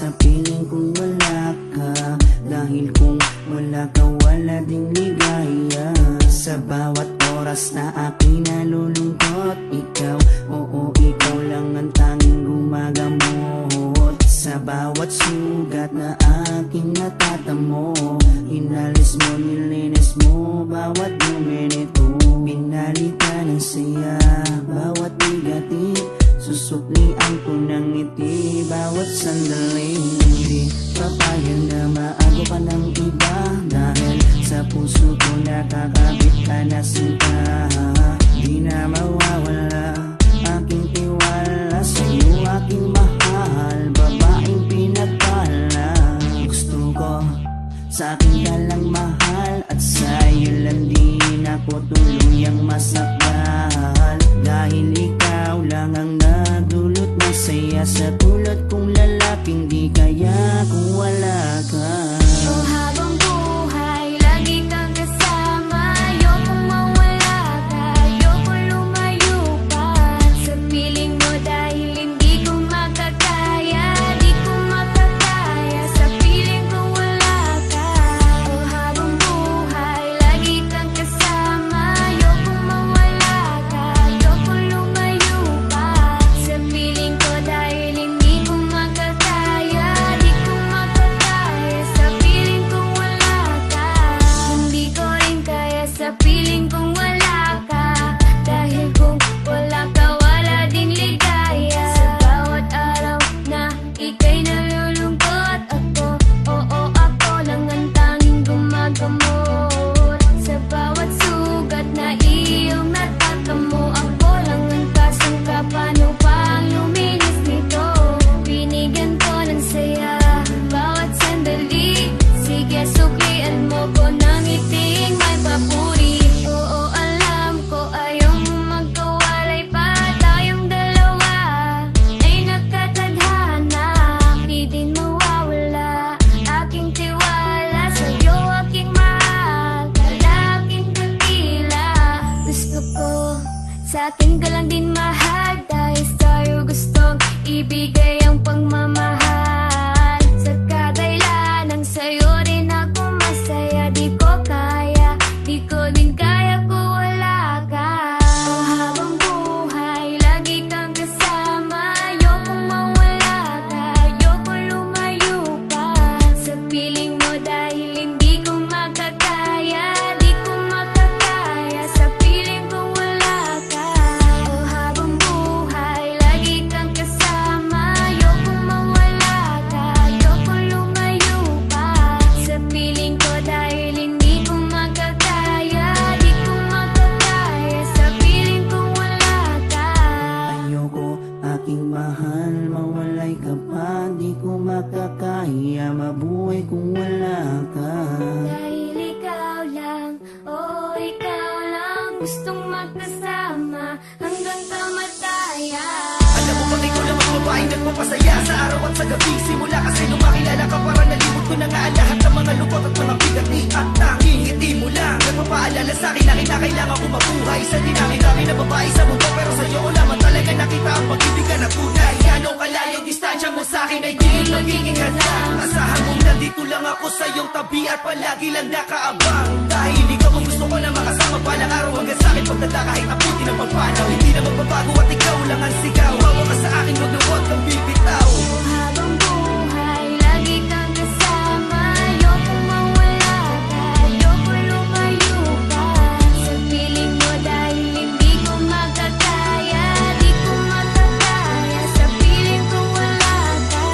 sa piling kong wala ka. Dahil kung wala ka, wala ding ligaya. Sa bawat oras na aking nalulungkot, ikaw, oo, ikaw lang ang tanging gumagamot. Sa bawat sugat na aking natatamo, inalis mo, nilinis mo bawat minuto. Pinalitan ng saya bawat bigatin, susuklian ko ng ngiti bawat sandali. Hindi papayag na maago ka ng iba, dahil sa puso ko nakakabit ka na sinta. Di na mawawala aking tiwala sa'yo, aking mahal, babaeng pinagpala. Gusto ko sa akin ka lang mahal, at sa'yo lang din ako tuluyang masakal. Dahil ikaw lang ang nagdulot ng saya sa tulad kong lalaping di kaya kung wala ka. Oh, habang buhay, lagi kang kasama. Ayokong mawala ka, ayokong lumayo pa sa piling mo, dahil hindi ko makakaya, di ko makakaya sa piling ko wala ka. Oh, habang buhay, lagi kang kasama. Ayokong mawala ka, ayokong lumayo pa sa piling ko, dahil hindi ko makakaya, di ko makakaya sa piling kong wala ka. Hindi ko rin kaya sa piling kong wala ka, dahil kung wala ka, wala ding ligaya. Sa bawat araw na ika'y nalulungkot, ako, oo, ako lang ang tanging gumagamot. Sa bawat sugat na iyong natatamo, ako lang ang kasangka. Paano pang luminis nito? Binigyan ko ng saya bawat sandali. Sige, suklian mo ko ng ngiting may papuri. Oo, alam ko ayaw mo magkawalay pa, tayong dalawa ay nagkatadhana. Di din mawawala aking tiwala sa'yo, aking mahal, lalaking dakila. Gusto ko sa akin ka lang din mahal, dahil sa'yo gustong ibigay ang pagmamahal. Sa kadailanang sa'yo rin ako masaya, di ko kaya, di ko din kaya kung wala ka. Oh, habang buhay, lagi kang kasama. Ayokong mawala ka, ayokong lumayo pa sa piling mo, dahil hindi ko makakaya, di ko makakaya sa piling ko wala ka. Oh, habang buhay, lagi kang kasama. Ayokong mawala ka, ayokong lumayo pa sa piling ko, dahil hindi ko makakaya, di ko makakaya sa piling ko wala ka. Ayoko, aking mahal, mawalay ka pa. Di ko makakaya mabuhay kung wala ka. Dahil ikaw lang, oh ikaw lang, gustong magkasama hanggang kamatayan. Alam mo bang ikaw lang ang babaeng nagpapasaya sa araw at sa gabi? Simula kasi nung makilala ka, para nalimot ko na nga ang lahat ng mga lungkot at mga bigat ni at tanging ngiti mo lang nagpapaalala sa'kin na kinakailangan ko mabuhay sa dinami-dami na babae sa mundo. Pero sa'yo ko lamang talaga nakita ang pag-ibig ka na tunay. Gano'ng kalayo distansya mo sa'kin ay di magiging handa. Asahan mong nandito lang ako sa iyong tabi at palagi lang nakaabang. Dahil ikaw ang gusto ko na makasama palang araw hanggang sa'kin pagdala kahit abuti ng pagpanaw. Hindi na magbabago at ikaw lang ang sigaw. Hawa ka sa akin, huwag na huwag kang bibitaw. Oh, habang buhay, lagi kang kasama. Ayokong mawala ka, ayokong lumayo pa sa piling mo, dahil hindi ko makakaya, di ko makakaya sa piling ko wala ka.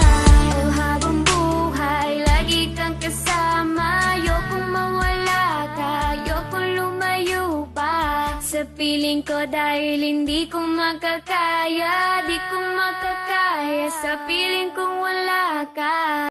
Oh, habang buhay, lagi kang kasama. Ayokong mawala ka, ayokong lumayo pa sa piling ko, dahil hindi ko makakaya, di ko makakaya sa piling kong wala